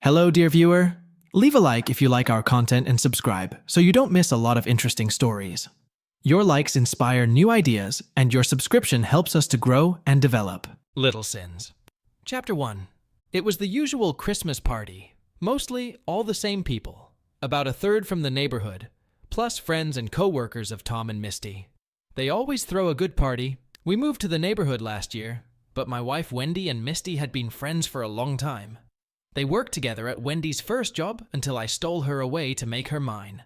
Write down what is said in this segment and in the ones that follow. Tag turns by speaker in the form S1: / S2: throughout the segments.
S1: Hello, dear viewer. Leave a like if you like our content and subscribe so you don't miss a lot of interesting stories. Your likes inspire new ideas, and your subscription helps us to grow and develop. Little Sins. Chapter 1. It was the usual Christmas party. Mostly all the same people. About a third from the neighborhood, plus friends and co-workers of Tom and Misty. They always throw a good party. We moved to the neighborhood last year, but my wife Wendy and Misty had been friends for a long time. They worked together at Wendy's first job until I stole her away to make her mine.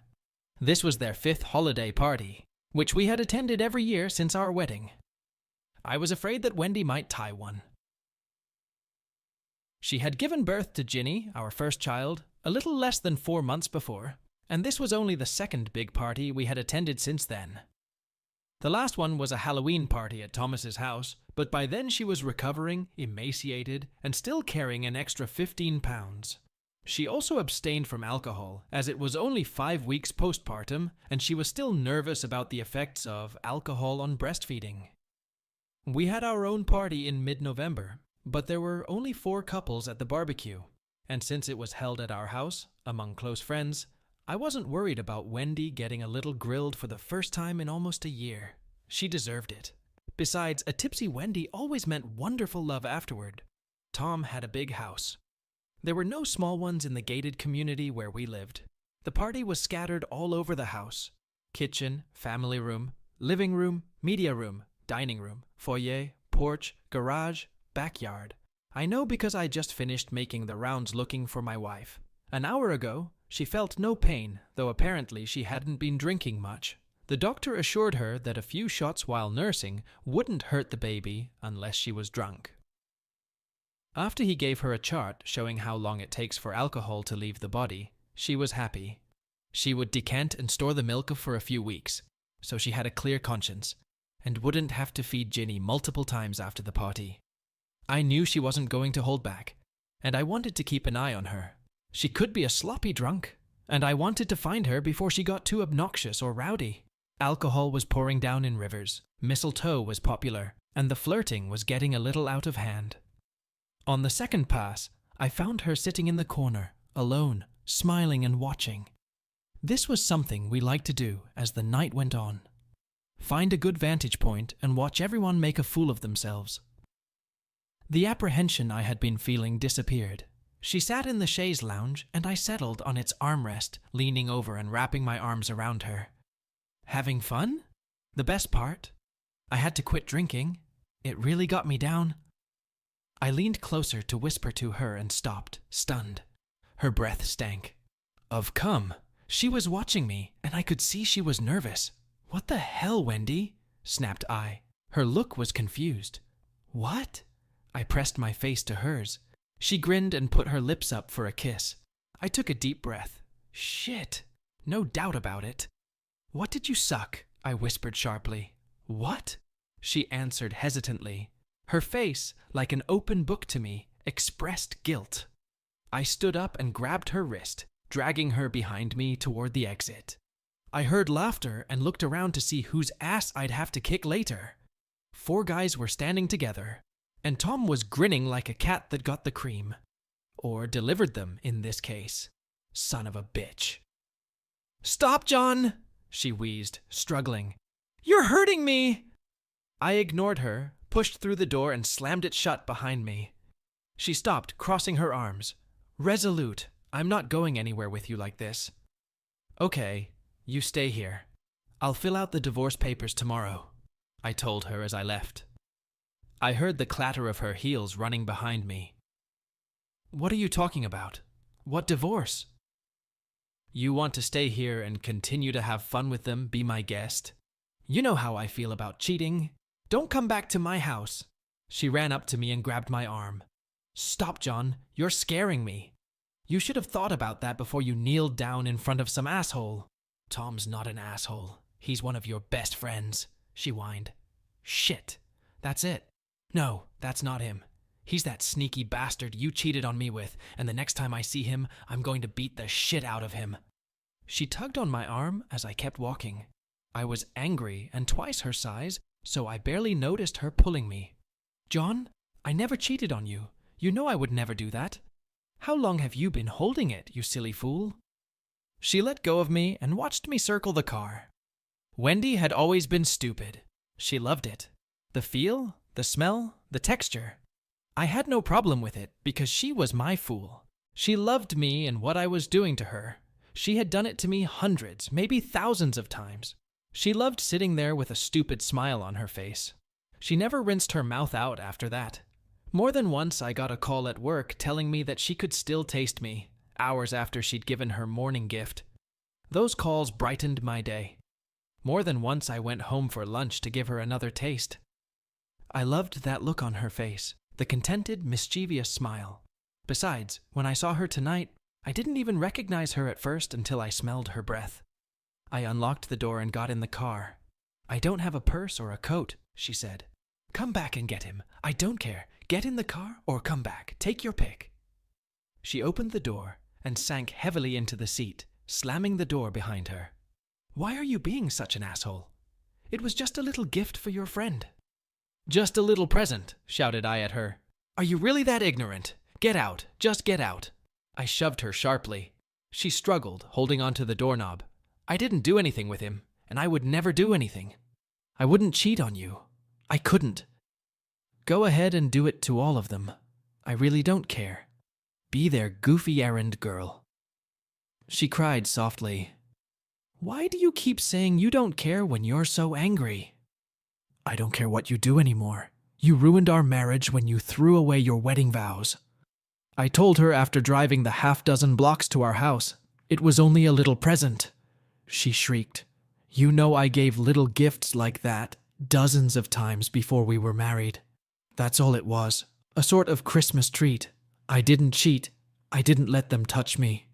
S1: This was their 5th holiday party, which we had attended every year since our wedding. I was afraid that Wendy might tie one. She had given birth to Ginny, our first child, a little less than 4 months before, and this was only the second big party we had attended since then. The last one was a Halloween party at Thomas's house, but by then she was recovering, emaciated, and still carrying an extra 15 pounds. She also abstained from alcohol, as it was only 5 weeks postpartum, and she was still nervous about the effects of alcohol on breastfeeding. We had our own party in mid-November, but there were only 4 couples at the barbecue, and since it was held at our house, among close friends, I wasn't worried about Wendy getting a little grilled for the first time in almost a year. She deserved it. Besides, a tipsy Wendy always meant wonderful love afterward. Tom had a big house. There were no small ones in the gated community where we lived. The party was scattered all over the house. Kitchen, family room, living room, media room, dining room, foyer, porch, garage, backyard. I know because I just finished making the rounds looking for my wife. An hour ago, she felt no pain, though apparently she hadn't been drinking much. The doctor assured her that a few shots while nursing wouldn't hurt the baby unless she was drunk. After he gave her a chart showing how long it takes for alcohol to leave the body, she was happy. She would decant and store the milk for a few weeks, so she had a clear conscience, and wouldn't have to feed Ginny multiple times after the party. I knew she wasn't going to hold back, and I wanted to keep an eye on her. She could be a sloppy drunk, and I wanted to find her before she got too obnoxious or rowdy. Alcohol was pouring down in rivers, mistletoe was popular, and the flirting was getting a little out of hand. On the second pass, I found her sitting in the corner, alone, smiling and watching. This was something we liked to do as the night went on. Find a good vantage point and watch everyone make a fool of themselves. The apprehension I had been feeling disappeared. She sat in the chaise lounge, and I settled on its armrest, leaning over and wrapping my arms around her. Having fun? The best part. I had to quit drinking. It really got me down. I leaned closer to whisper to her and stopped, stunned. Her breath stank. Of cum. She was watching me, and I could see she was nervous. "What the hell, Wendy?" snapped I. Her look was confused. "What?" I pressed my face to hers. She grinned and put her lips up for a kiss. I took a deep breath. Shit. No doubt about it. "What did you suck?" I whispered sharply. "What?" she answered hesitantly. Her face, like an open book to me, expressed guilt. I stood up and grabbed her wrist, dragging her behind me toward the exit. I heard laughter and looked around to see whose ass I'd have to kick later. 4 guys were standing together, and Tom was grinning like a cat that got the cream. Or delivered them, in this case. Son of a bitch. "Stop, John!" she wheezed, struggling. "You're hurting me!" I ignored her, pushed through the door and slammed it shut behind me. She stopped, crossing her arms. "Resolute, I'm not going anywhere with you like this." "Okay, you stay here. I'll fill out the divorce papers tomorrow," I told her as I left. I heard the clatter of her heels running behind me. "What are you talking about? What divorce?" "You want to stay here and continue to have fun with them, be my guest? You know how I feel about cheating. Don't come back to my house." She ran up to me and grabbed my arm. "Stop, John. You're scaring me. You should have thought about that before you kneeled down in front of some asshole." "Tom's not an asshole. He's one of your best friends," she whined. "Shit. That's it. No, that's not him. He's that sneaky bastard you cheated on me with, and the next time I see him, I'm going to beat the shit out of him." She tugged on my arm as I kept walking. I was angry and twice her size, so I barely noticed her pulling me. "John, I never cheated on you. You know I would never do that. How long have you been holding it, you silly fool?" She let go of me and watched me circle the car. Wendy had always been stupid. She loved it. The feel, the smell, the texture. I had no problem with it because she was my fool. She loved me and what I was doing to her. She had done it to me hundreds, maybe thousands of times. She loved sitting there with a stupid smile on her face. She never rinsed her mouth out after that. More than once I got a call at work telling me that she could still taste me, hours after she'd given her morning gift. Those calls brightened my day. More than once I went home for lunch to give her another taste. I loved that look on her face, the contented, mischievous smile. Besides, when I saw her tonight, I didn't even recognize her at first until I smelled her breath. I unlocked the door and got in the car. "I don't have a purse or a coat," she said. "Come back and get him. I don't care. Get in the car or come back. Take your pick." She opened the door and sank heavily into the seat, slamming the door behind her. "Why are you being such an asshole? It was just a little gift for your friend." "Just a little present," shouted I at her. "Are you really that ignorant? Get out. Just get out." I shoved her sharply. She struggled, holding onto the doorknob. "I didn't do anything with him, and I would never do anything. I wouldn't cheat on you. I couldn't." "Go ahead and do it to all of them. I really don't care. Be their goofy errand girl." She cried softly. "Why do you keep saying you don't care when you're so angry?" "I don't care what you do anymore. You ruined our marriage when you threw away your wedding vows." I told her after driving the half-dozen blocks to our house. It was only a little present. She shrieked. "You know I gave little gifts like that dozens of times before we were married. That's all it was, a sort of Christmas treat. I didn't cheat. I didn't let them touch me."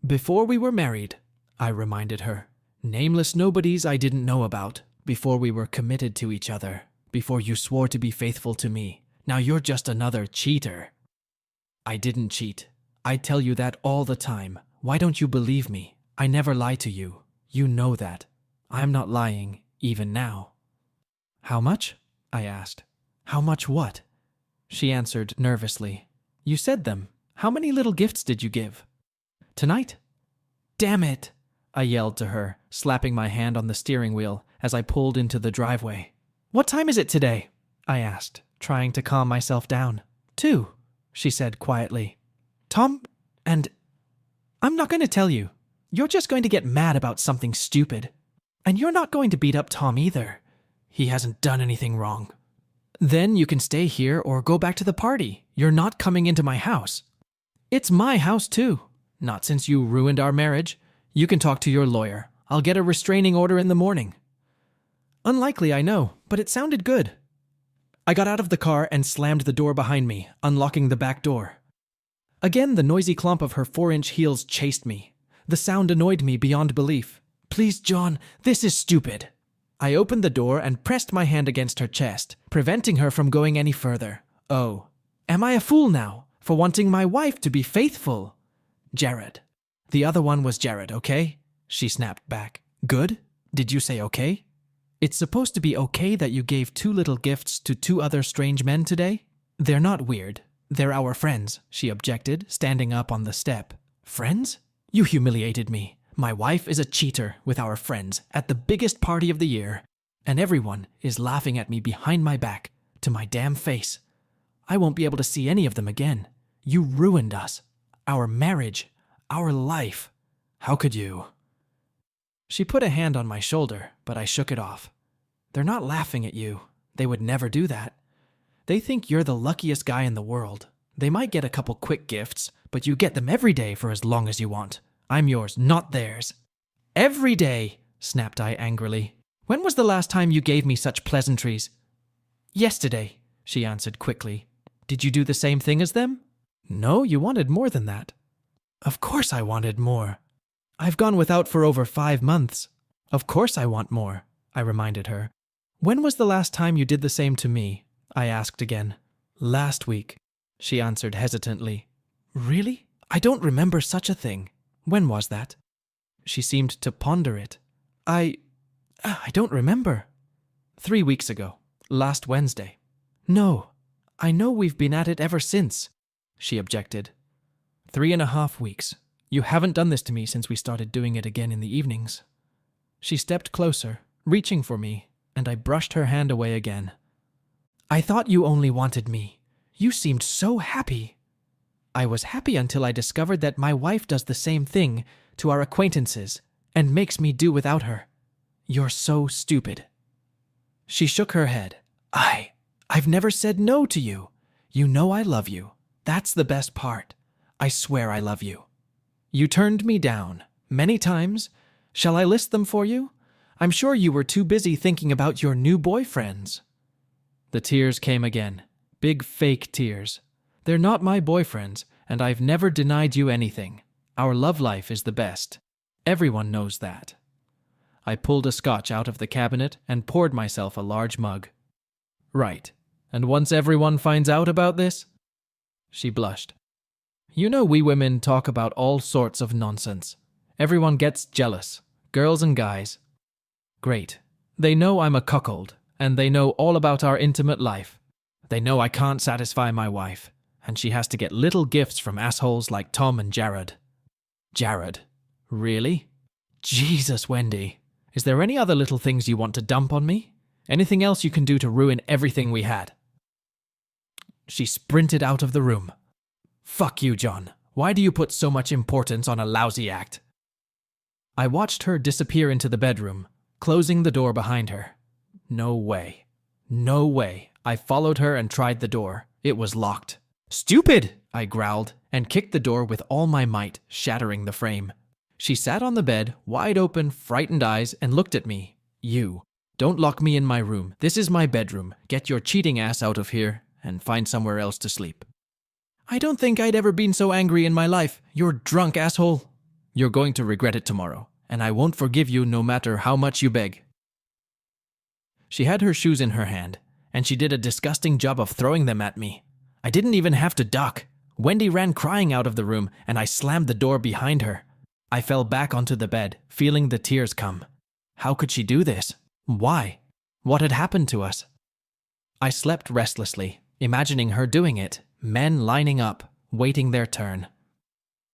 S1: "Before we were married," I reminded her. "Nameless nobodies I didn't know about. Before we were committed to each other. Before you swore to be faithful to me. Now you're just another cheater." "I didn't cheat. I tell you that all the time. Why don't you believe me? I never lie to you. You know that. I'm not lying, even now." "How much?" I asked. "How much what?" She answered nervously. "You said them. How many little gifts did you give?" "Tonight?" "Damn it!" I yelled to her, slapping my hand on the steering wheel as I pulled into the driveway. "What time is it today?" I asked, trying to calm myself down. "2," she said quietly. "Tom and... I'm not going to tell you. You're just going to get mad about something stupid. And you're not going to beat up Tom either. He hasn't done anything wrong. Then you can stay here or go back to the party. You're not coming into my house. It's my house too. Not since you ruined our marriage. You can talk to your lawyer. I'll get a restraining order in the morning." Unlikely, I know, but it sounded good. I got out of the car and slammed the door behind me, unlocking the back door. Again, the noisy clomp of her 4-inch heels chased me. The sound annoyed me beyond belief. "Please, John, this is stupid." I opened the door and pressed my hand against her chest, preventing her from going any further. "Oh, am I a fool now for wanting my wife to be faithful?" "Jared. The other one was Jared, okay?" She snapped back. "Good? Did you say okay? It's supposed to be okay that you gave 2 little gifts to 2 other strange men today? They're not weird. They're our friends," she objected, standing up on the step. "Friends? You humiliated me. My wife is a cheater with our friends at the biggest party of the year, and everyone is laughing at me behind my back to my damn face. I won't be able to see any of them again. You ruined us. Our marriage. Our life. How could you?" She put a hand on my shoulder, but I shook it off. "They're not laughing at you. They would never do that. They think you're the luckiest guy in the world. They might get a couple quick gifts, but you get them every day for as long as you want. I'm yours, not theirs." "Every day," snapped I angrily. "When was the last time you gave me such pleasantries?" "Yesterday," she answered quickly. "Did you do the same thing as them?" "No, you wanted more than that." "Of course I wanted more. I've gone without for over 5 months. Of course I want more," I reminded her. "When was the last time you did the same to me?" I asked again. "Last week," she answered hesitantly. "Really? I don't remember such a thing. When was that?" She seemed to ponder it. I don't remember." 3 weeks ago. Last Wednesday." "No. I know we've been at it ever since," she objected. 3.5 weeks. You haven't done this to me since we started doing it again in the evenings. She stepped closer, reaching for me, and I brushed her hand away again. I thought you only wanted me. You seemed so happy. I was happy until I discovered that my wife does the same thing to our acquaintances and makes me do without her. You're so stupid. She shook her head. I've never said no to you. You know I love you. That's the best part. I swear I love you. You turned me down many times. Shall I list them for you? I'm sure you were too busy thinking about your new boyfriends. The tears came again. Big fake tears. They're not my boyfriends, and I've never denied you anything. Our love life is the best. Everyone knows that. I pulled a scotch out of the cabinet and poured myself a large mug. Right. And once everyone finds out about this? She blushed. You know we women talk about all sorts of nonsense. Everyone gets jealous, girls and guys. Great. They know I'm a cuckold, and they know all about our intimate life. They know I can't satisfy my wife, and she has to get little gifts from assholes like Tom and Jared. Jared? Really? Jesus, Wendy. Is there any other little things you want to dump on me? Anything else you can do to ruin everything we had? She sprinted out of the room. Fuck you, John. Why do you put so much importance on a lousy act? I watched her disappear into the bedroom, closing the door behind her. No way. No way. I followed her and tried the door. It was locked. Stupid! I growled and kicked the door with all my might, shattering the frame. She sat on the bed, wide open, frightened eyes, and looked at me. You. Don't lock me in my room. This is my bedroom. Get your cheating ass out of here and find somewhere else to sleep. I don't think I'd ever been so angry in my life. You're drunk, asshole. You're going to regret it tomorrow, and I won't forgive you no matter how much you beg. She had her shoes in her hand, and she did a disgusting job of throwing them at me. I didn't even have to duck. Wendy ran crying out of the room, and I slammed the door behind her. I fell back onto the bed, feeling the tears come. How could she do this? Why? What had happened to us? I slept restlessly, imagining her doing it, men lining up, waiting their turn.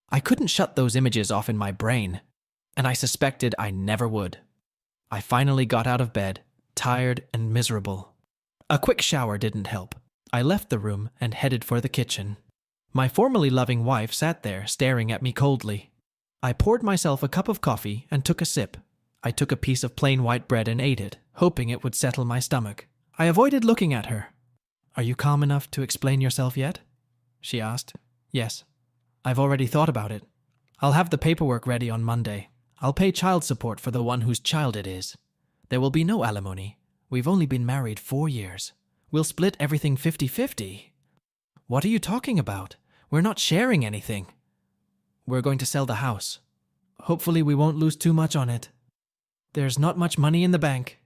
S1: I couldn't shut those images off in my brain, and I suspected I never would. I finally got out of bed, tired and miserable. A quick shower didn't help. I left the room and headed for the kitchen. My formerly loving wife sat there, staring at me coldly. I poured myself a cup of coffee and took a sip. I took a piece of plain white bread and ate it, hoping it would settle my stomach. I avoided looking at her. Are you calm enough to explain yourself yet? She asked. Yes. I've already thought about it. I'll have the paperwork ready on Monday. I'll pay child support for the one whose child it is. There will be no alimony. We've only been married 4 years. We'll split everything 50-50. What are you talking about? We're not sharing anything. We're going to sell the house. Hopefully we won't lose too much on it. There's not much money in the bank.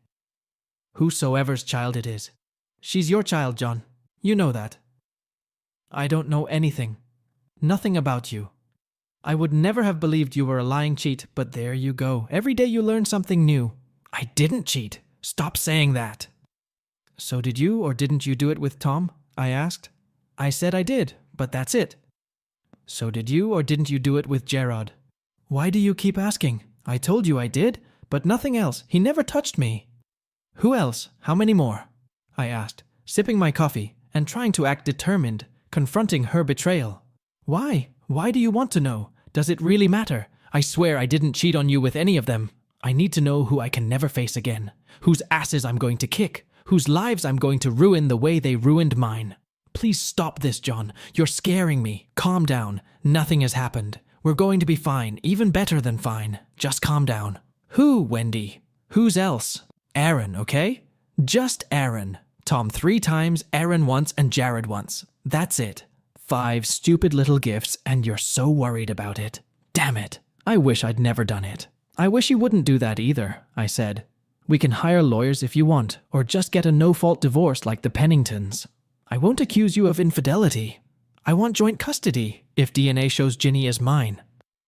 S1: Whosoever's child it is. She's your child, John. You know that. I don't know anything. Nothing about you. I would never have believed you were a lying cheat, but there you go. Every day you learn something new. I didn't cheat. Stop saying that. So did you or didn't you do it with Tom? I asked. I said I did, but that's it. So did you or didn't you do it with Gerard? Why do you keep asking? I told you I did, but nothing else. He never touched me. Who else? How many more? I asked, sipping my coffee and trying to act determined, confronting her betrayal. Why? Why do you want to know? Does it really matter? I swear I didn't cheat on you with any of them. I need to know who I can never face again, whose asses I'm going to kick, whose lives I'm going to ruin the way they ruined mine. Please stop this, John. You're scaring me. Calm down. Nothing has happened. We're going to be fine, even better than fine. Just calm down. Who, Wendy? Who's else? Aaron, okay? Just Aaron. Tom 3 times, Aaron once, and Jared once. That's it. 5 stupid little gifts, and you're so worried about it. Damn it. I wish I'd never done it. I wish you wouldn't do that either, I said. We can hire lawyers if you want, or just get a no-fault divorce like the Penningtons. I won't accuse you of infidelity. I want joint custody if DNA shows Ginny is mine.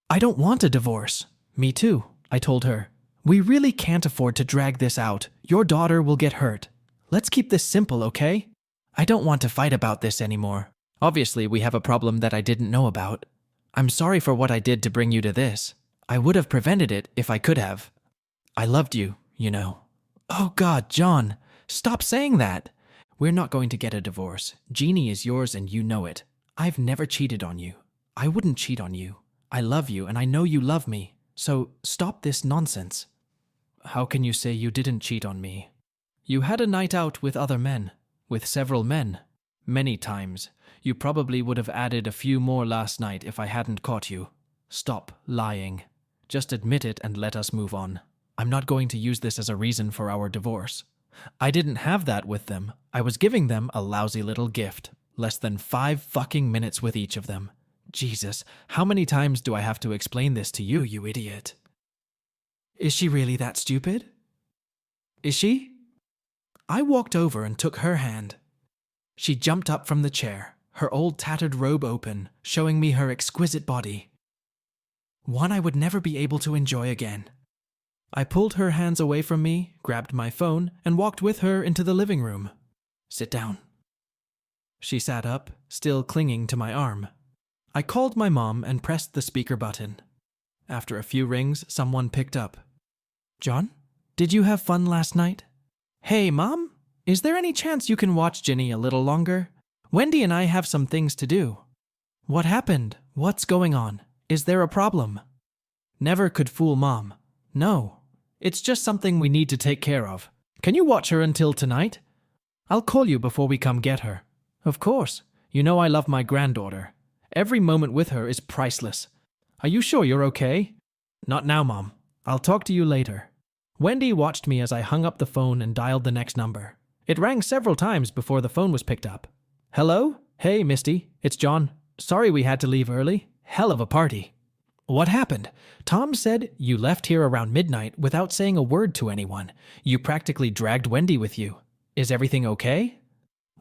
S1: I don't want a divorce. Me too, I told her. We really can't afford to drag this out. Your daughter will get hurt. Let's keep this simple, okay? I don't want to fight about this anymore. Obviously, we have a problem that I didn't know about. I'm sorry for what I did to bring you to this. I would have prevented it if I could have. I loved you, you know. Oh God, John, stop saying that. We're not going to get a divorce. Jeannie is yours and you know it. I've never cheated on you. I wouldn't cheat on you. I love you and I know you love me. So stop this nonsense. How can you say you didn't cheat on me? You had a night out with other men, with several men, many times. You probably would have added a few more last night if I hadn't caught you. Stop lying. Just admit it and let us move on. I'm not going to use this as a reason for our divorce. I didn't have that with them. I was giving them a lousy little gift. Less than 5 fucking minutes with each of them. Jesus, how many times do I have to explain this to you, you idiot? Is she really that stupid? Is she? I walked over and took her hand. She jumped up from the chair, her old tattered robe open, showing me her exquisite body. One I would never be able to enjoy again. I pulled her hands away from me, grabbed my phone, and walked with her into the living room. Sit down. She sat up, still clinging to my arm. I called my mom and pressed the speaker button. After a few rings, someone picked up. John, did you have fun last night? Hey, Mom, is there any chance you can watch Ginny a little longer? Wendy and I have some things to do. What happened? What's going on? Is there a problem? Never could fool Mom. No, it's just something we need to take care of. Can you watch her until tonight? I'll call you before we come get her. Of course. You know I love my granddaughter. Every moment with her is priceless. Are you sure you're okay? Not now, Mom. I'll talk to you later. Wendy watched me as I hung up the phone and dialed the next number. It rang several times before the phone was picked up. Hello? Hey, Misty. It's John. Sorry we had to leave early. Hell of a party. What happened? Tom said you left here around midnight without saying a word to anyone. You practically dragged Wendy with you. Is everything okay?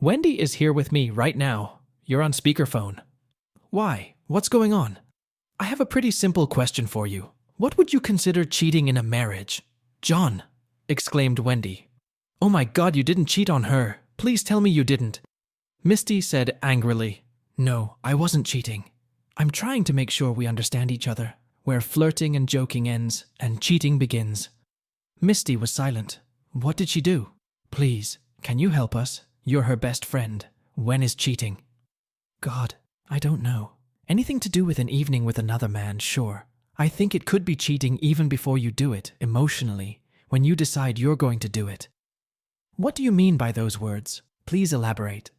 S1: Wendy is here with me right now. You're on speakerphone. Why? What's going on? I have a pretty simple question for you. What would you consider cheating in a marriage? John, exclaimed Wendy. Oh my God, you didn't cheat on her. Please tell me you didn't. Misty said angrily, No, I wasn't cheating. I'm trying to make sure we understand each other, where flirting and joking ends and cheating begins. Misty was silent. What did she do? Please, can you help us? You're her best friend. When is cheating? God, I don't know. Anything to do with an evening with another man, sure. I think it could be cheating even before you do it, emotionally, when you decide you're going to do it. What do you mean by those words? Please elaborate.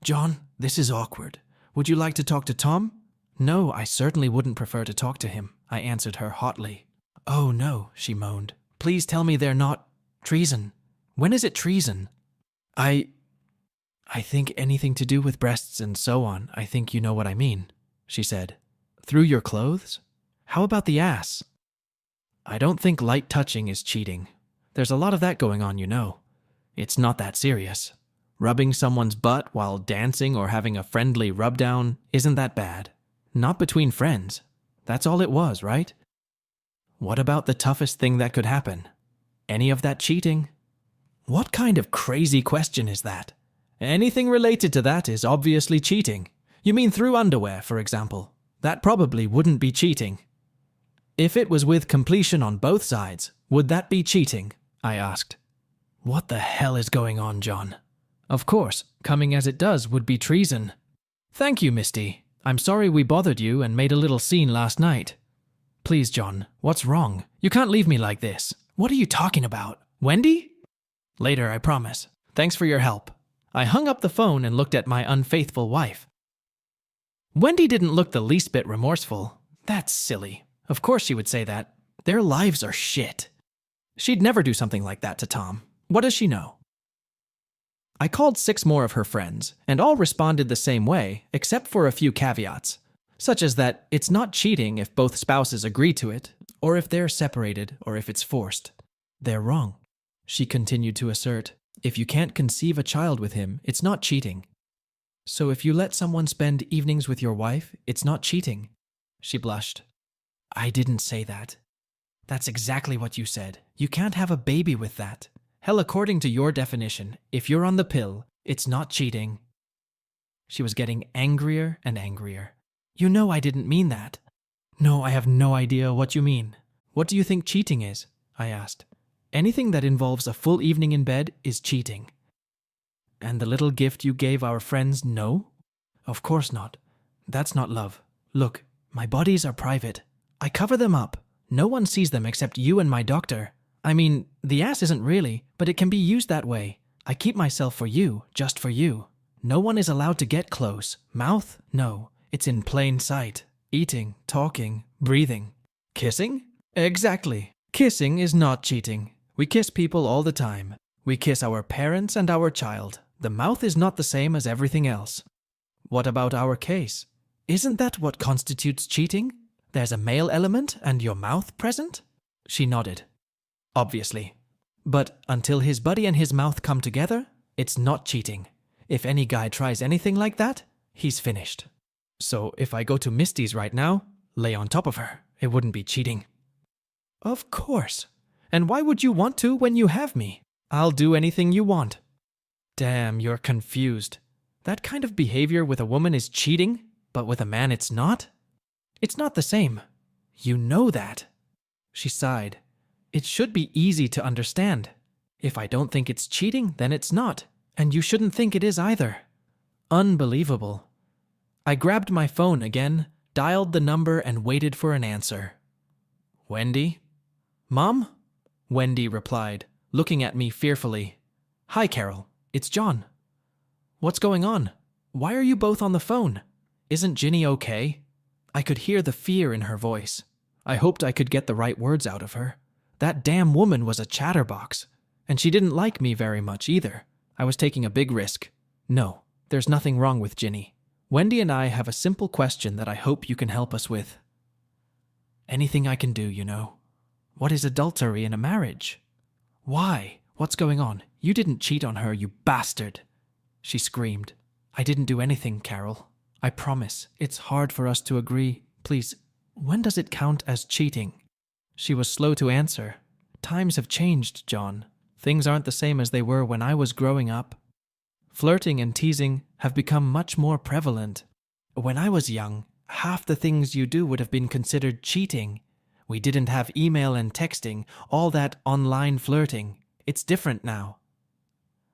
S1: John, this is awkward. Would you like to talk to Tom? No, I certainly wouldn't prefer to talk to him, I answered her hotly. Oh no, she moaned. Please tell me they're not treason. When is it treason? I think anything to do with breasts and so on. I think you know what I mean, she said. Through your clothes? How about the ass? I don't think light touching is cheating. There's a lot of that going on, you know. It's not that serious. Rubbing someone's butt while dancing or having a friendly rub-down isn't that bad. Not between friends. That's all it was, right? What about the toughest thing that could happen? Any of that cheating? What kind of crazy question is that? Anything related to that is obviously cheating. You mean through underwear, for example. That probably wouldn't be cheating. If it was with completion on both sides, would that be cheating? I asked. What the hell is going on, John? Of course, coming as it does would be treason. Thank you, Misty. I'm sorry we bothered you and made a little scene last night. Please, John, what's wrong? You can't leave me like this. What are you talking about? Wendy? Later, I promise. Thanks for your help. I hung up the phone and looked at my unfaithful wife. Wendy didn't look the least bit remorseful. That's silly. Of course she would say that. Their lives are shit. She'd never do something like that to Tom. What does she know? I called 6 more of her friends, and all responded the same way, except for a few caveats, such as that it's not cheating if both spouses agree to it, or if they're separated, or if it's forced. They're wrong. She continued to assert, if you can't conceive a child with him, it's not cheating. So if you let someone spend evenings with your wife, it's not cheating. She blushed. I didn't say that. That's exactly what you said. You can't have a baby with that. Hell, according to your definition, if you're on the pill, it's not cheating. She was getting angrier and angrier. You know I didn't mean that. No, I have no idea what you mean. What do you think cheating is? I asked. Anything that involves a full evening in bed is cheating. And the little gift you gave our friends, no? Of course not. That's not love. Look, my bodies are private. I cover them up. No one sees them except you and my doctor. I mean, the ass isn't really, but it can be used that way. I keep myself for you, just for you. No one is allowed to get close. Mouth? No. It's in plain sight. Eating, talking, breathing. Kissing? Exactly. Kissing is not cheating. We kiss people all the time. We kiss our parents and our child. The mouth is not the same as everything else. What about our case? Isn't that what constitutes cheating? There's a male element and your mouth present? She nodded. Obviously. But until his body and his mouth come together, it's not cheating. If any guy tries anything like that, he's finished. So if I go to Misty's right now, lay on top of her, it wouldn't be cheating. Of course. And why would you want to when you have me? I'll do anything you want. Damn, you're confused. That kind of behavior with a woman is cheating, but with a man it's not? It's not the same. You know that. She sighed. It should be easy to understand. If I don't think it's cheating, then it's not. And you shouldn't think it is either. Unbelievable. I grabbed my phone again, dialed the number, and waited for an answer. Wendy? Mom? Wendy replied, looking at me fearfully. Hi, Carol. It's John. What's going on? Why are you both on the phone? Isn't Ginny okay? I could hear the fear in her voice. I hoped I could get the right words out of her. That damn woman was a chatterbox. And she didn't like me very much either. I was taking a big risk. No, there's nothing wrong with Ginny. Wendy and I have a simple question that I hope you can help us with. Anything I can do, you know. What is adultery in a marriage? Why? What's going on? You didn't cheat on her, you bastard. She screamed. I didn't do anything, Carol. I promise. It's hard for us to agree. Please, when does it count as cheating? She was slow to answer. Times have changed, John. Things aren't the same as they were when I was growing up. Flirting and teasing have become much more prevalent. When I was young, half the things you do would have been considered cheating. We didn't have email and texting, all that online flirting. It's different now.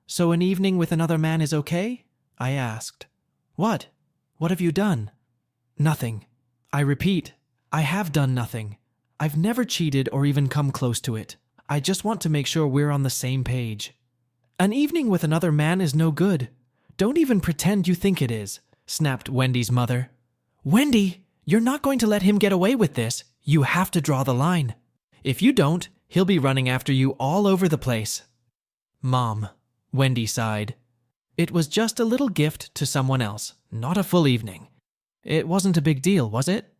S1: So an evening with another man is okay? I asked. What? What have you done? Nothing. I repeat, I have done nothing. I've never cheated or even come close to it. I just want to make sure we're on the same page. An evening with another man is no good. Don't even pretend you think it is, snapped Wendy's mother. Wendy, you're not going to let him get away with this. You have to draw the line. If you don't, he'll be running after you all over the place. Mom, Wendy sighed. It was just a little gift to someone else, not a full evening. It wasn't a big deal, was it?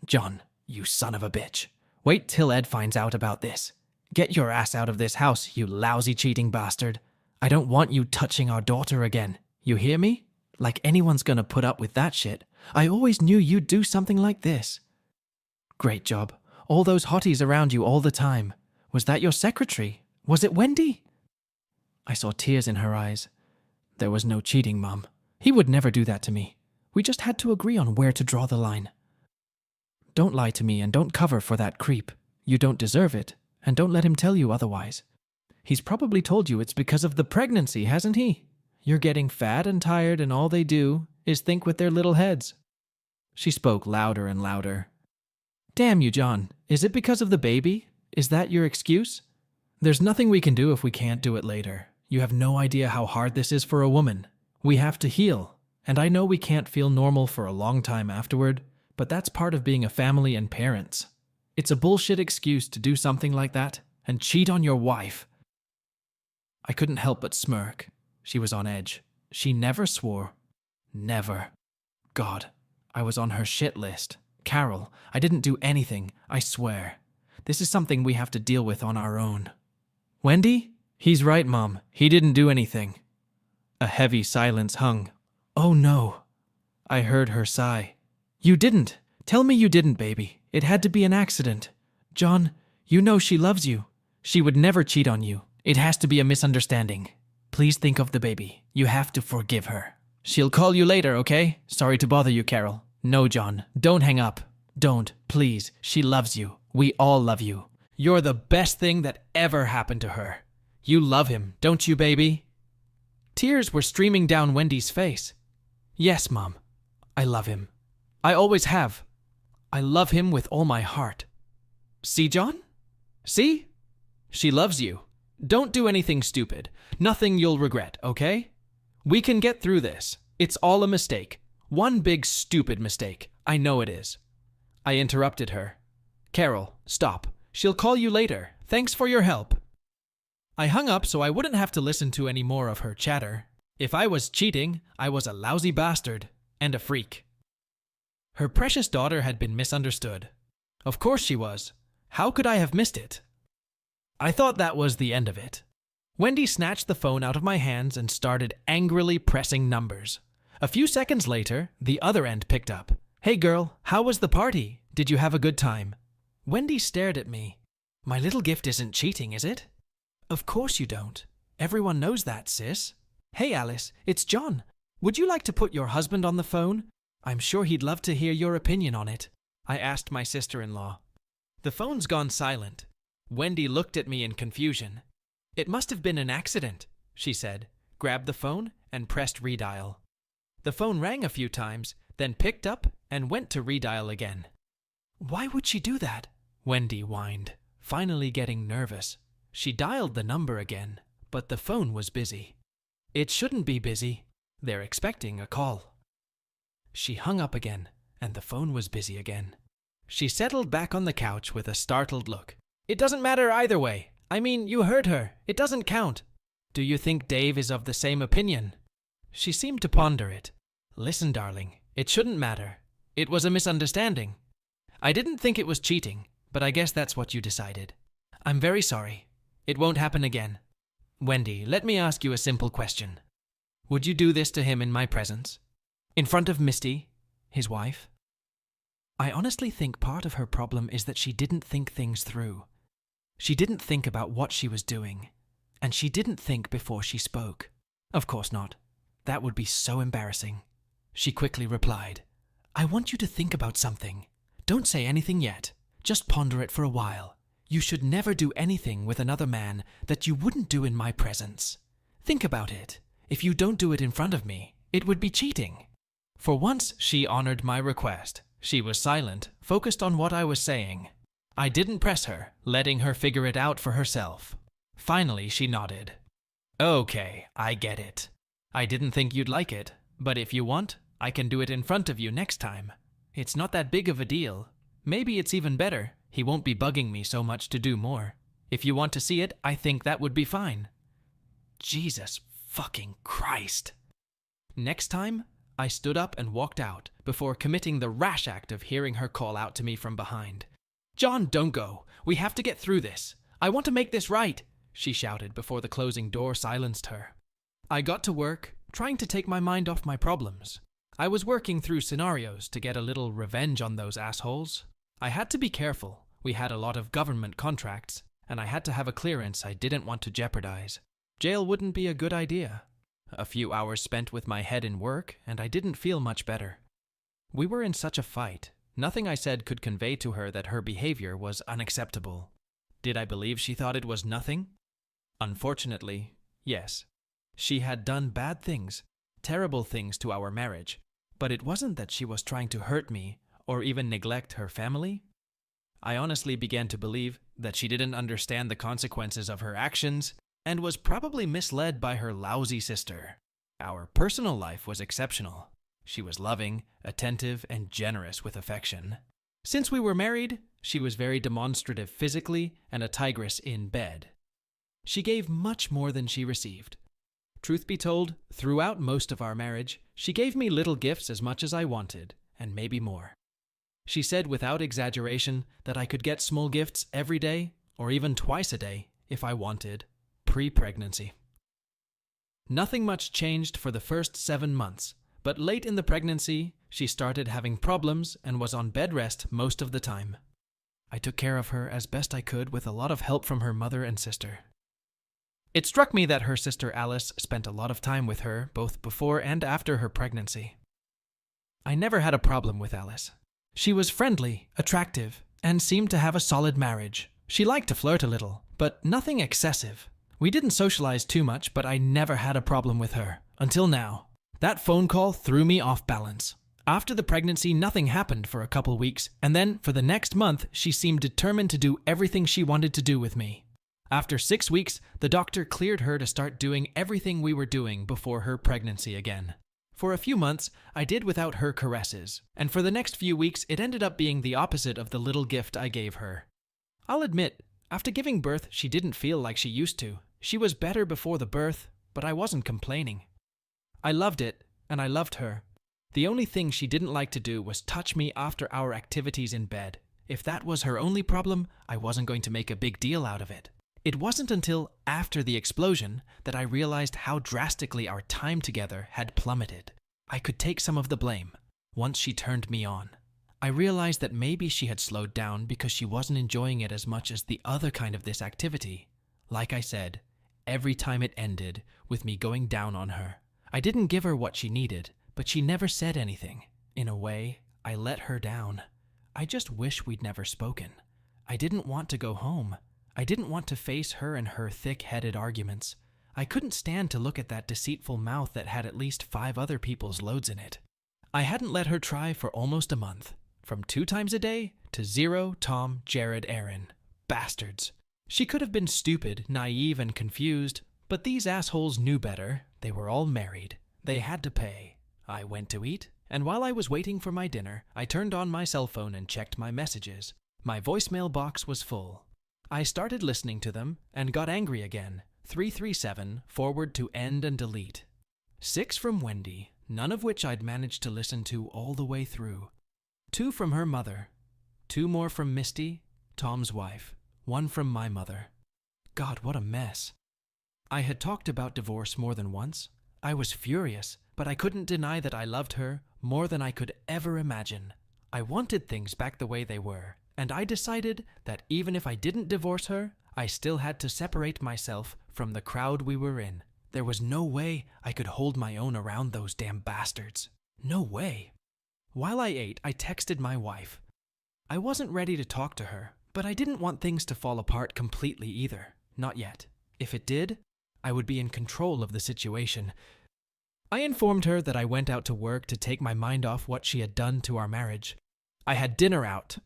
S1: John, you son of a bitch. Wait till Ed finds out about this. Get your ass out of this house, you lousy cheating bastard. I don't want you touching our daughter again. You hear me? Like anyone's gonna put up with that shit. I always knew you'd do something like this. Great job. All those hotties around you all the time. Was that your secretary? Was it Wendy? I saw tears in her eyes. There was no cheating, Mom. He would never do that to me. We just had to agree on where to draw the line. Don't lie to me and don't cover for that creep. You don't deserve it, and don't let him tell you otherwise. He's probably told you it's because of the pregnancy, hasn't he? You're getting fat and tired and all they do is think with their little heads. She spoke louder and louder. Damn you, John. Is it because of the baby? Is that your excuse? There's nothing we can do if we can't do it later. You have no idea how hard this is for a woman. We have to heal, and I know we can't feel normal for a long time afterward, but that's part of being a family and parents. It's a bullshit excuse to do something like that and cheat on your wife. I couldn't help but smirk. She was on edge. She never swore. Never. God, I was on her shit list. Carol, I didn't do anything, I swear. This is something we have to deal with on our own. Wendy? He's right, Mom. He didn't do anything. A heavy silence hung. Oh no. I heard her sigh. You didn't. Tell me you didn't, baby. It had to be an accident. John, you know she loves you. She would never cheat on you. It has to be a misunderstanding. Please think of the baby. You have to forgive her. She'll call you later, okay? Sorry to bother you, Carol. No, John, don't hang up. Don't, please. She loves you. We all love you. You're the best thing that ever happened to her. You love him, don't you, baby? Tears were streaming down Wendy's face. Yes, Mom. I love him. I always have. I love him with all my heart. See, John? See? She loves you. Don't do anything stupid. Nothing you'll regret, okay? We can get through this. It's all a mistake. One big stupid mistake. I know it is. I interrupted her. Carol, stop. She'll call you later. Thanks for your help. I hung up so I wouldn't have to listen to any more of her chatter. If I was cheating, I was a lousy bastard and a freak. Her precious daughter had been misunderstood. Of course she was. How could I have missed it? I thought that was the end of it. Wendy snatched the phone out of my hands and started angrily pressing numbers. A few seconds later, the other end picked up. Hey girl, how was the party? Did you have a good time? Wendy stared at me. My little gift isn't cheating, is it? Of course you don't. Everyone knows that, sis. Hey Alice, it's John. Would you like to put your husband on the phone? I'm sure he'd love to hear your opinion on it. I asked my sister-in-law. The phone's gone silent. Wendy looked at me in confusion. It must have been an accident, she said, grabbed the phone and pressed redial. The phone rang a few times, then picked up and went to redial again. Why would she do that? Wendy whined, finally getting nervous. She dialed the number again, but the phone was busy. It shouldn't be busy. They're expecting a call. She hung up again, and the phone was busy again. She settled back on the couch with a startled look. It doesn't matter either way. I mean, you heard her. It doesn't count. Do you think Dave is of the same opinion? She seemed to ponder it. Listen, darling, it shouldn't matter. It was a misunderstanding. I didn't think it was cheating, but I guess that's what you decided. I'm very sorry. It won't happen again. Wendy, let me ask you a simple question. Would you do this to him in my presence? In front of Misty, his wife? I honestly think part of her problem is that she didn't think things through. She didn't think about what she was doing, and she didn't think before she spoke. Of course not. That would be so embarrassing. She quickly replied, I want you to think about something. Don't say anything yet. Just ponder it for a while. You should never do anything with another man that you wouldn't do in my presence. Think about it. If you don't do it in front of me, it would be cheating. For once, she honored my request. She was silent, focused on what I was saying. I didn't press her, letting her figure it out for herself. Finally, she nodded. Okay, I get it. I didn't think you'd like it, but if you want, I can do it in front of you next time. It's not that big of a deal. Maybe it's even better. He won't be bugging me so much to do more. If you want to see it, I think that would be fine. Jesus fucking Christ. Next time, I stood up and walked out before committing the rash act of hearing her call out to me from behind. John, don't go. We have to get through this. I want to make this right, she shouted before the closing door silenced her. I got to work, trying to take my mind off my problems. I was working through scenarios to get a little revenge on those assholes. I had to be careful. We had a lot of government contracts, and I had to have a clearance I didn't want to jeopardize. Jail wouldn't be a good idea. A few hours spent with my head in work, and I didn't feel much better. We were in such a fight. Nothing I said could convey to her that her behavior was unacceptable. Did I believe she thought it was nothing? Unfortunately, yes. She had done bad things, terrible things to our marriage, but it wasn't that she was trying to hurt me or even neglect her family. I honestly began to believe that she didn't understand the consequences of her actions and was probably misled by her lousy sister. Our personal life was exceptional. She was loving, attentive, and generous with affection. Since we were married, she was very demonstrative physically and a tigress in bed. She gave much more than she received. Truth be told, throughout most of our marriage, she gave me little gifts as much as I wanted, and maybe more. She said without exaggeration that I could get small gifts every day, or even twice a day, if I wanted, pre-pregnancy. Nothing much changed for the first 7 months, but late in the pregnancy, she started having problems and was on bed rest most of the time. I took care of her as best I could with a lot of help from her mother and sister. It struck me that her sister Alice spent a lot of time with her, both before and after her pregnancy. I never had a problem with Alice. She was friendly, attractive, and seemed to have a solid marriage. She liked to flirt a little, but nothing excessive. We didn't socialize too much, but I never had a problem with her. Until now. That phone call threw me off balance. After the pregnancy, nothing happened for a couple weeks, and then, for the next month, she seemed determined to do everything she wanted to do with me. After 6 weeks, the doctor cleared her to start doing everything we were doing before her pregnancy again. For a few months, I did without her caresses, and for the next few weeks, it ended up being the opposite of the little gift I gave her. I'll admit, after giving birth, she didn't feel like she used to. She was better before the birth, but I wasn't complaining. I loved it, and I loved her. The only thing she didn't like to do was touch me after our activities in bed. If that was her only problem, I wasn't going to make a big deal out of it. It wasn't until after the explosion that I realized how drastically our time together had plummeted. I could take some of the blame once she turned me on. I realized that maybe she had slowed down because she wasn't enjoying it as much as the other kind of this activity. Like I said, every time it ended with me going down on her. I didn't give her what she needed, but she never said anything. In a way, I let her down. I just wish we'd never spoken. I didn't want to go home. I didn't want to face her and her thick-headed arguments. I couldn't stand to look at that deceitful mouth that had at least 5 other people's loads in it. I hadn't let her try for almost a month. From 2 times a day to 0, Tom, Jared, Aaron. Bastards. She could have been stupid, naive, and confused, but these assholes knew better. They were all married. They had to pay. I went to eat, and while I was waiting for my dinner, I turned on my cell phone and checked my messages. My voicemail box was full. I started listening to them and got angry again. 337, forward to end and delete. 6 from Wendy, none of which I'd managed to listen to all the way through. 2 from her mother. 2 more from Misty, Tom's wife. 1 from my mother. God, what a mess. I had talked about divorce more than once. I was furious, but I couldn't deny that I loved her more than I could ever imagine. I wanted things back the way they were, and I decided that even if I didn't divorce her, I still had to separate myself from the crowd we were in. There was no way I could hold my own around those damn bastards. No way. While I ate, I texted my wife. I wasn't ready to talk to her, but I didn't want things to fall apart completely either. Not yet. If it did, I would be in control of the situation. I informed her that I went out to work to take my mind off what she had done to our marriage. I had dinner out.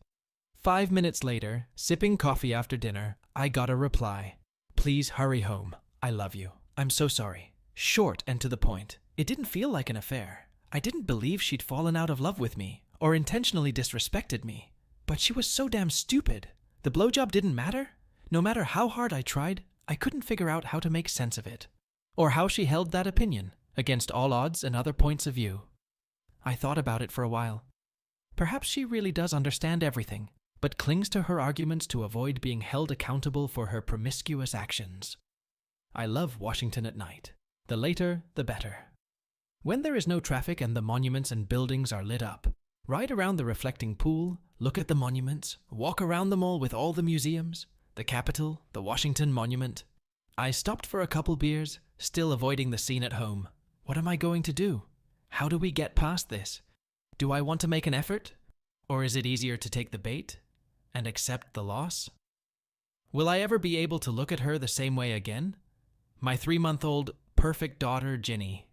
S1: 5 minutes later, sipping coffee after dinner, I got a reply. Please hurry home. I love you. I'm so sorry. Short and to the point. It didn't feel like an affair. I didn't believe she'd fallen out of love with me or intentionally disrespected me. But she was so damn stupid. The blowjob didn't matter. No matter how hard I tried, I couldn't figure out how to make sense of it, or how she held that opinion against all odds and other points of view. I thought about it for a while. Perhaps she really does understand everything, but clings to her arguments to avoid being held accountable for her promiscuous actions. I love Washington at night. The later, the better. When there is no traffic and the monuments and buildings are lit up, ride around the reflecting pool, look at the monuments, walk around the mall with all the museums, the Capitol, the Washington Monument. I stopped for a couple beers, still avoiding the scene at home. What am I going to do? How do we get past this? Do I want to make an effort? Or is it easier to take the bait and accept the loss? Will I ever be able to look at her the same way again? My 3-month-old perfect daughter, Ginny.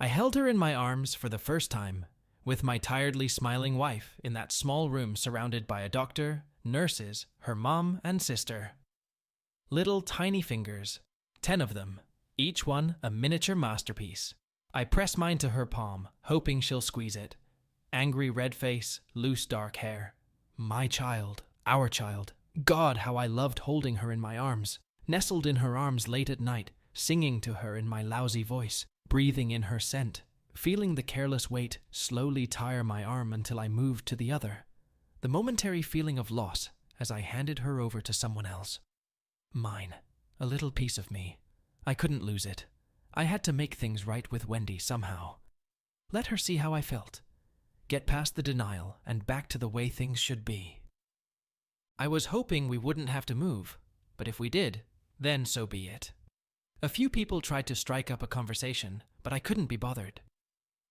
S1: I held her in my arms for the first time, with my tiredly smiling wife in that small room surrounded by a doctor, nurses, her mom, and sister. Little tiny fingers, 10 of them, each one a miniature masterpiece. I press mine to her palm, hoping she'll squeeze it. Angry red face, loose dark hair. My child, our child. God, how I loved holding her in my arms, nestled in her arms late at night, singing to her in my lousy voice, breathing in her scent, feeling the careless weight slowly tire my arm until I moved to the other. The momentary feeling of loss as I handed her over to someone else. Mine, a little piece of me. I couldn't lose it. I had to make things right with Wendy somehow. Let her see how I felt. Get past the denial and back to the way things should be. I was hoping we wouldn't have to move, but if we did, then so be it. A few people tried to strike up a conversation, but I couldn't be bothered.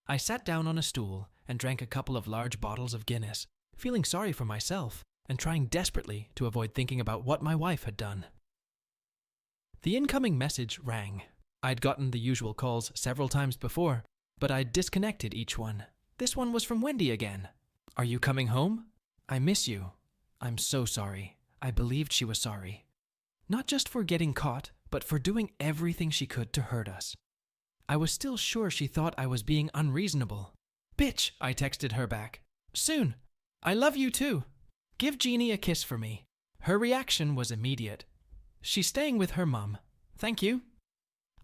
S1: I sat down on a stool and drank a couple of large bottles of Guinness, feeling sorry for myself and trying desperately to avoid thinking about what my wife had done. The incoming message rang. I'd gotten the usual calls several times before, but I'd disconnected each one. This one was from Wendy again. "Are you coming home? I miss you. I'm so sorry." I believed she was sorry. Not just for getting caught, but for doing everything she could to hurt us. I was still sure she thought I was being unreasonable. "Bitch," I texted her back. "Soon. I love you too. Give Jeannie a kiss for me." Her reaction was immediate. "She's staying with her mum. Thank you."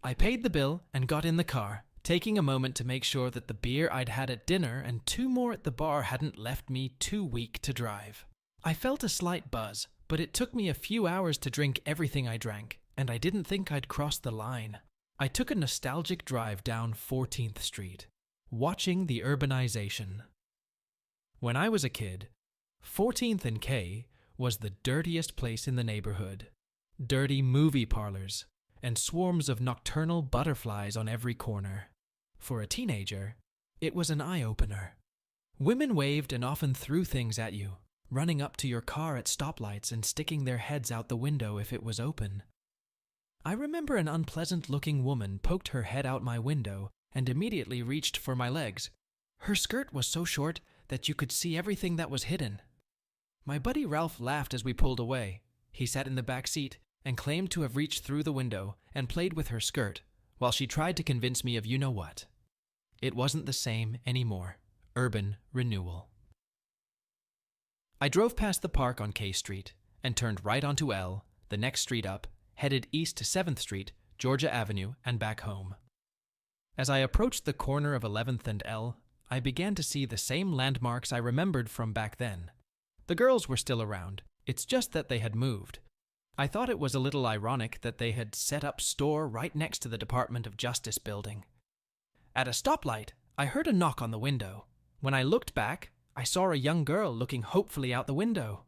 S1: I paid the bill and got in the car, taking a moment to make sure that the beer I'd had at dinner and 2 more at the bar hadn't left me too weak to drive. I felt a slight buzz, but it took me a few hours to drink everything I drank, and I didn't think I'd crossed the line. I took a nostalgic drive down 14th Street, watching the urbanization. When I was a kid, 14th and K was the dirtiest place in the neighborhood. Dirty movie parlors, and swarms of nocturnal butterflies on every corner. For a teenager, it was an eye-opener. Women waved and often threw things at you, running up to your car at stoplights and sticking their heads out the window if it was open. I remember an unpleasant-looking woman poked her head out my window and immediately reached for my legs. Her skirt was so short that you could see everything that was hidden. My buddy Ralph laughed as we pulled away. He sat in the back seat and claimed to have reached through the window and played with her skirt, while she tried to convince me of you-know-what. It wasn't the same anymore. Urban renewal. I drove past the park on K Street and turned right onto L, the next street up, headed east to 7th Street, Georgia Avenue, and back home. As I approached the corner of 11th and L, I began to see the same landmarks I remembered from back then. The girls were still around. It's just that they had moved. I thought it was a little ironic that they had set up store right next to the Department of Justice building. At a stoplight, I heard a knock on the window. When I looked back, I saw a young girl looking hopefully out the window.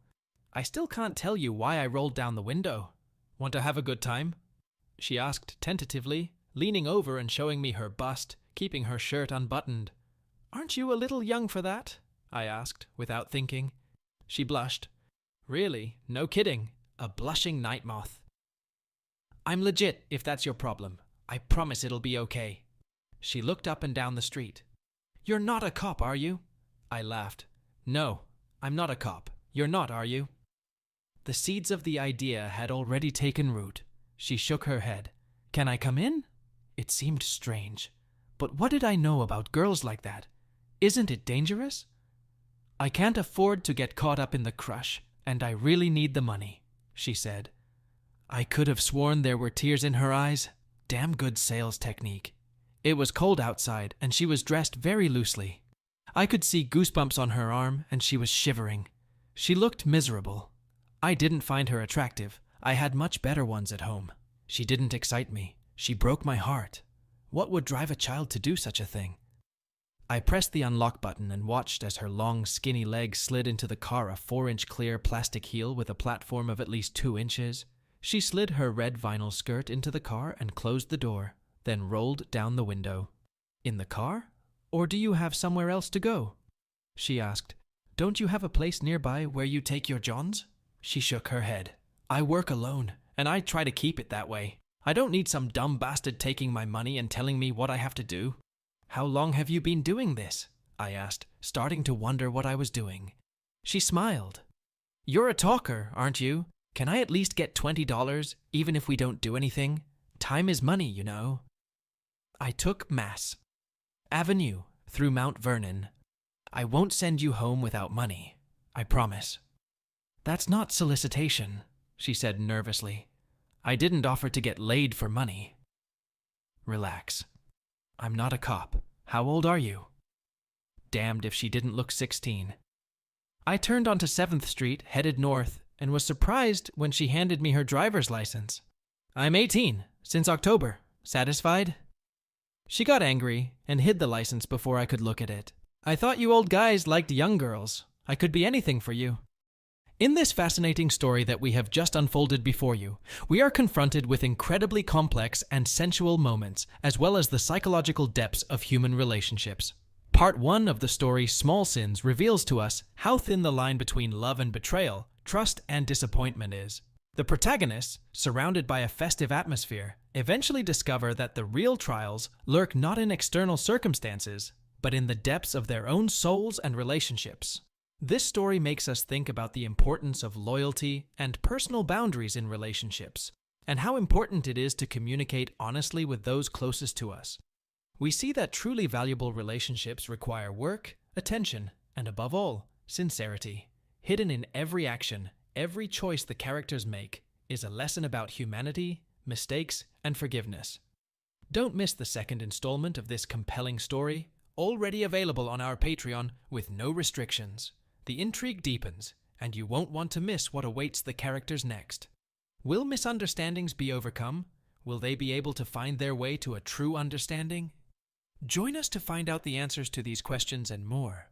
S1: I still can't tell you why I rolled down the window. "Want to have a good time?" she asked tentatively, leaning over and showing me her bust, keeping her shirt unbuttoned. "Aren't you a little young for that?" I asked, without thinking. She blushed. "Really? No kidding. A blushing night moth." "I'm legit, if that's your problem. I promise it'll be okay." She looked up and down the street. "You're not a cop, are you?" I laughed. "No, I'm not a cop. You're not, are you?" The seeds of the idea had already taken root. She shook her head. "Can I come in?" It seemed strange. But what did I know about girls like that? Isn't it dangerous? "I can't afford to get caught up in the crush, and I really need the money," she said. I could have sworn there were tears in her eyes. Damn good sales technique. It was cold outside, and she was dressed very loosely. I could see goosebumps on her arm, and she was shivering. She looked miserable. I didn't find her attractive. I had much better ones at home. She didn't excite me. She broke my heart. What would drive a child to do such a thing? I pressed the unlock button and watched as her long, skinny legs slid into the car, a 4-inch clear plastic heel with a platform of at least 2 inches. She slid her red vinyl skirt into the car and closed the door, then rolled down the window. "In the car? Or do you have somewhere else to go?" she asked. "Don't you have a place nearby where you take your Johns?" She shook her head. "I work alone, and I try to keep it that way. I don't need some dumb bastard taking my money and telling me what I have to do." "How long have you been doing this?" I asked, starting to wonder what I was doing. She smiled. "You're a talker, aren't you? Can I at least get $20, even if we don't do anything? Time is money, you know." I took Mass Avenue through Mount Vernon. "I won't send you home without money, I promise." "That's not solicitation," she said nervously. "I didn't offer to get laid for money." "Relax. I'm not a cop. How old are you?" Damned if she didn't look 16. I turned onto 7th Street, headed north, and was surprised when she handed me her driver's license. "I'm 18, since October. Satisfied?" She got angry and hid the license before I could look at it. "I thought you old guys liked young girls. I could be anything for you." In this fascinating story that we have just unfolded before you, we are confronted with incredibly complex and sensual moments, as well as the psychological depths of human relationships. Part 1 of the story Small Sins reveals to us how thin the line between love and betrayal, trust and disappointment is. The protagonists, surrounded by a festive atmosphere, eventually discover that the real trials lurk not in external circumstances, but in the depths of their own souls and relationships. This story makes us think about the importance of loyalty and personal boundaries in relationships, and how important it is to communicate honestly with those closest to us. We see that truly valuable relationships require work, attention, and above all, sincerity. Hidden in every action, every choice the characters make is a lesson about humanity, mistakes, and forgiveness. Don't miss the second installment of this compelling story, already available on our Patreon with no restrictions. The intrigue deepens, and you won't want to miss what awaits the characters next. Will misunderstandings be overcome? Will they be able to find their way to a true understanding? Join us to find out the answers to these questions and more.